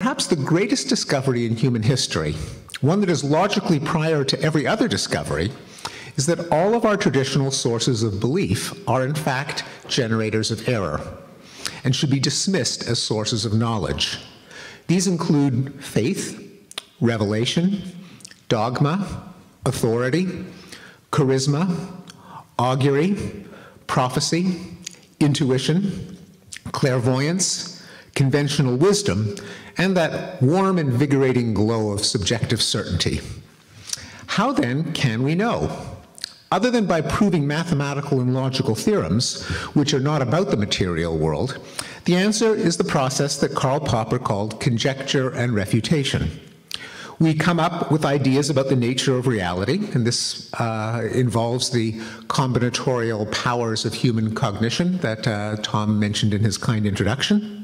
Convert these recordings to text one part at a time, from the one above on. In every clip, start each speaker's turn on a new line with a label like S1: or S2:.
S1: Perhaps the greatest discovery in human history, one that is logically prior to every other discovery, is that all of our traditional sources of belief are in fact generators of error and should be dismissed as sources of knowledge. These include faith, revelation, dogma, authority, charisma, augury, prophecy, intuition, clairvoyance, conventional wisdom, and that warm, invigorating glow of subjective certainty. How then can we know? Other than by proving mathematical and logical theorems, which are not about the material world, the answer is the process that Karl Popper called conjecture and refutation. We come up with ideas about the nature of reality, and this involves the combinatorial powers of human cognition that Tom mentioned in his kind introduction.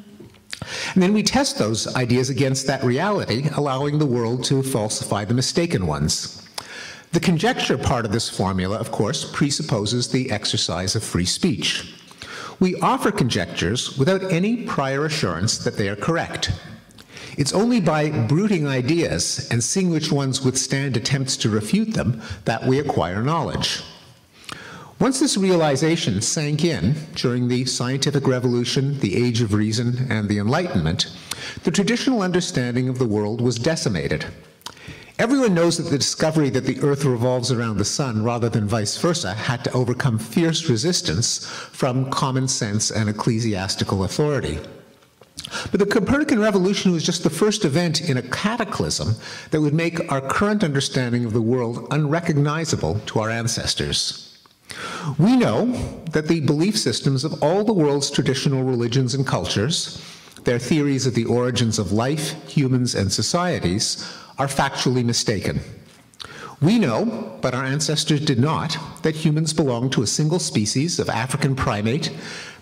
S1: And then we test those ideas against that reality, allowing the world to falsify the mistaken ones. The conjecture part of this formula, of course, presupposes the exercise of free speech. We offer conjectures without any prior assurance that they are correct. It's only by brooding ideas and seeing which ones withstand attempts to refute them that we acquire knowledge. Once this realization sank in during the scientific revolution, the Age of Reason, and the Enlightenment, the traditional understanding of the world was decimated. Everyone knows that the discovery that the Earth revolves around the sun rather than vice versa had to overcome fierce resistance from common sense and ecclesiastical authority. But the Copernican revolution was just the first event in a cataclysm that would make our current understanding of the world unrecognizable to our ancestors. We know that the belief systems of all the world's traditional religions and cultures, their theories of the origins of life, humans, and societies, are factually mistaken. We know, but our ancestors did not, that humans belong to a single species of African primate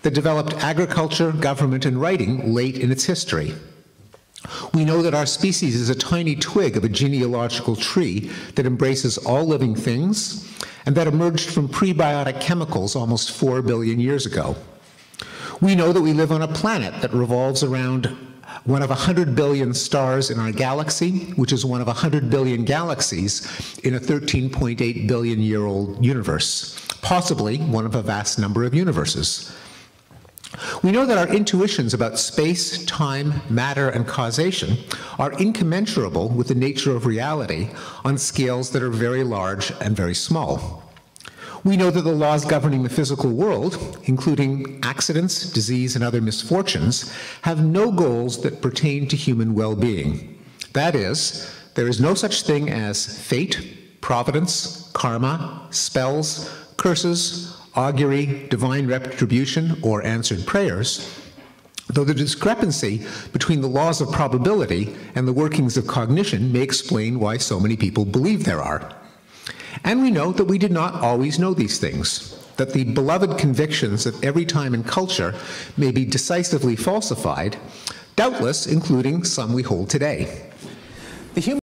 S1: that developed agriculture, government, and writing late in its history. We know that our species is a tiny twig of a genealogical tree that embraces all living things and that emerged from prebiotic chemicals almost 4 billion years ago. We know that we live on a planet that revolves around one of 100 billion stars in our galaxy, which is one of 100 billion galaxies in a 13.8 billion year old universe, possibly one of a vast number of universes. We know that our intuitions about space, time, matter, and causation are incommensurable with the nature of reality on scales that are very large and very small. We know that the laws governing the physical world, including accidents, disease, and other misfortunes, have no goals that pertain to human well-being. That is, there is no such thing as fate, providence, karma, spells, curses, augury, divine retribution, or answered prayers, though the discrepancy between the laws of probability and the workings of cognition may explain why so many people believe there are. And we know that we did not always know these things, that the beloved convictions of every time and culture may be decisively falsified, doubtless including some we hold today. The human